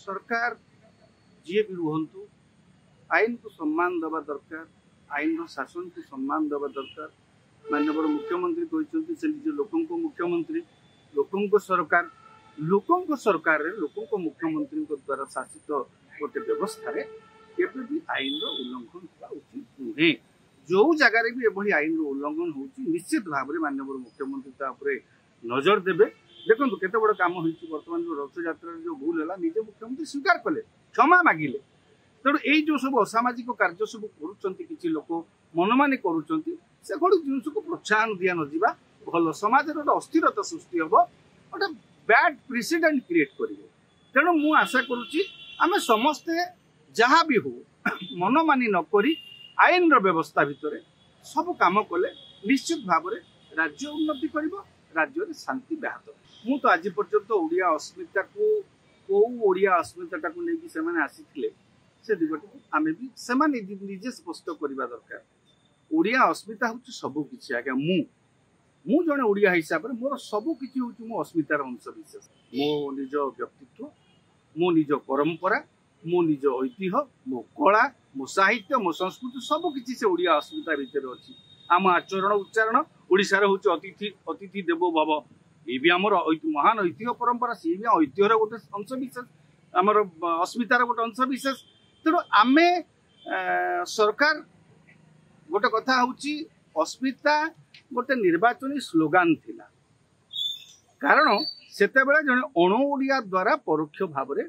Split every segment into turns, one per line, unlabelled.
सरकार जी भी रुहतु आईन को सम्मान देवा दरकार आईन शासन को सम्मान देवा दरकार माननीय मुख्यमंत्री कहते से निज लोकों मुख्यमंत्री लोकों सरकार लोकों मुख्यमंत्री द्वारा शासित गोटे व्यवस्था केवे भी आईन उल्लंघन होगा उचित नुहे जो जगार भी एभली आईन उल्लंघन हो निश्चित भाव में माननीय मुख्यमंत्री नजर देवे देखो केते बड़ काम बर्तमान जो रथ यात्रा जो भूल है निजे मुख्यमंत्री स्वीकार कले क्षमा मागिले तेणु यही जो सब असामाजिक कार्य सब कर लोक मनमानी कर जिनस को प्रोत्साहन दिया नजा भल समाज गोटे अस्थिरता सृष्टि हम गोटे बैड प्रेसिडेंट क्रिएट करेंगे तेणु मु आशा करुच्ची आम समस्ते जहाँ भी हो मनमानी नक आईन व्यवस्था भितर सब काम कले निश्चित भाव में राज्य उन्नति कर राज्य में शांति ब्याहत मु तो आज पर्यंत ओडिया अस्मिता को कौ ओडिया अस्मिता को लेकिन से आसी से दिगटी आम भी से निजे स्पष्ट करवा दरकार ओडिया अस्मिता हूँ सबकि आज्ञा मु जड़े ओडिया हिसाब से मोर सबकि हूँ मो अस्मितार अंश विशेष मो निज व्यक्तित्व मो निज परंपरा मो निज ऐतिह्य मो कला मो साहित्य मो संस्कृति सबकि से ओडिया अस्मिता भितर अच्छी आम आचरण उच्चारण ओडिशार हूँ अतिथि अतिथि देवो भव ये भी आमर महान ऐतिह्य परंपरा सी भी ऐतिह्यर गोटे अंश विशेष आमर अस्मितार गोटे अंश विशेष तेणु आम सरकार गोटे कथा हूँ अस्मिता गोटे निर्वाचनी स्लोगान थिला कारण सेतेबेले जने अण ओडिया द्वारा परोक्ष भाव में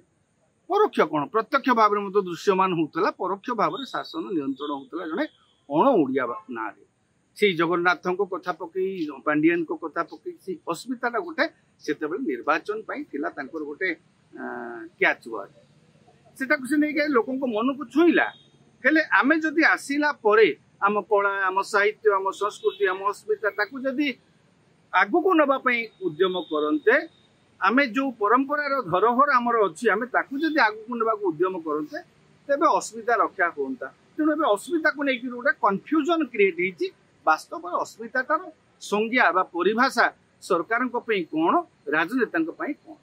परोक्ष कौन प्रत्यक्ष भाव में मतलब दृश्यमान होता परोक्ष भाव में शासन नियंत्रण होता जड़े अण ओडिया ना से जगन्नाथ को कथा पकई पांडियन को कथा पकई से अस्मिता गोटे से निर्वाचन गोटे कैच वर्ड से नहीं लोक मन को छुईला हेले आम जदि आसला आम कला आम साहित्य आम संस्कृति आम अस्मिता जदि आगु को नापी उद्यम करते आम जो परंपरार धरोहर आमर अच्छी आम जदि आगु को ना उद्यम करते तेज अस्मिता रक्षा होता तेणु अस्मिता को लेकिन गोटे कन्फ्यूजन क्रिएट होती वास्तव अस्मितार संज्ञा परिभाषा सरकार कौन राजनेता कौन